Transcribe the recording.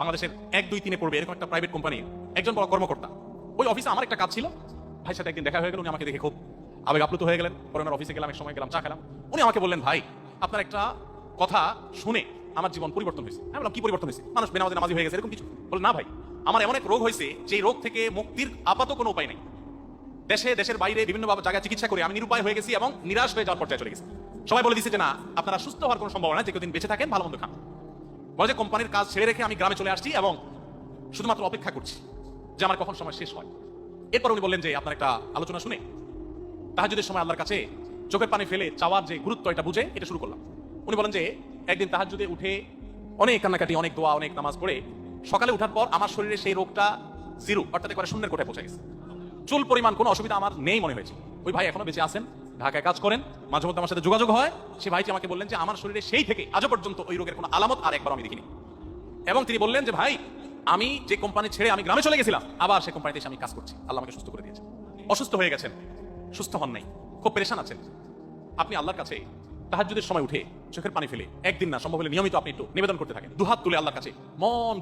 বাংলাদেশের 1, 2, 3 পড়বে এরকম একটা প্রাইভেট কোম্পানির একজন বড় কর্মকর্তা। ওই অফিসে আমার একটা কাজ ছিল, ভাইয়ের সাথে একদিন দেখা হয়ে গেল। উনি আমাকে দেখে খুব আবেগ আপ্লুত হয়ে গেলেন। পরে ওনার অফিসে গেলাম, এক সময় গেলাম, চা খেলাম। উনি আমাকে বললেন, ভাই আপনার একটা কথা শুনে আমার জীবন পরিবর্তন হয়েছে। আমি বললাম, কি পরিবর্তন হয়েছে? মানুষ বেনামাজি নামাজি হয়ে গেছে এরকম কিছু? বললেন, না ভাই, আমার এমন এক রোগ হয়েছে যে রোগ থেকে মুক্তির আপাতত কোনো উপায় নেই। দেশের বাইরে বিভিন্ন জায়গায় চিকিৎসা করে আমি নিরুপায় হয়ে গেছি এবং নিরাশ হয়ে যাওয়ার পর্যায়ে চলে গেছি। সবাই বলে দিচ্ছে যে না, আপনারা সুস্থ হওয়ার কোনো সম্ভাবনা নাই, যে কদিন বেঁচে থাকেন ভালো মন্দ খান। বলে যে কোম্পানির কাজ ছেড়ে রেখে আমি গ্রামে চলে আসছি এবং শুধুমাত্র অপেক্ষা করছি যে আমার কখন সময় শেষ হয়। এরপর উনি বললেন যে আপনার একটা আলোচনা শুনে তাহাজ্জুদের সময় আল্লাহর কাছে চোখের পানি ফেলে চাওয়ার যে গুরুত্ব, এটা বুঝে এটা শুরু করলাম। উনি বলেন যে একদিন তাহাজ্জুদে উঠে অনেক কান্নাকাটি, অনেক দোয়া, অনেক নামাজ পড়ে সকালে উঠার পর আমার শরীরে সেই রোগটা জিরো, অর্থাৎ করে শূন্যের কোঠায় পৌঁছে গেছে। চুল পরিমাণ কোনো অসুবিধা আমার নেই মনে হয়েছে। ওই ভাই এখনো বেঁচে আছেন, ঢাকায় কাজ করেন, মাঝে মধ্যে আমার সাথে যোগাযোগ হয়। সে ভাইটি আমাকে বললেন যে আমার শরীরে সেই থেকে আজও পর্যন্ত ওই রোগের কোনো আলামত আর একবার আমি দেখিনি। এবং তিনি বললেন যে ভাই, আমি যে কোম্পানি ছেড়ে আমি গ্রামে চলে গেছিলাম, আবার সেই কোম্পানিতে এসে আমি কাজ করছি। আল্লাহ আমাকে সুস্থ করে দিয়েছে। অসুস্থ হয়ে গেছেন, সুস্থ হন নাই, খুব পেরেশান আছেন। আপনি আল্লাহর কাছে তাহাজ্জুদের সময় উঠে চোখের পানি ফেলে একদিন না, সম্ভব হলে নিয়মিত আপনি একটু নিবেদন করতে থাকেন, দুহাত তুলে আল্লাহর কাছে মন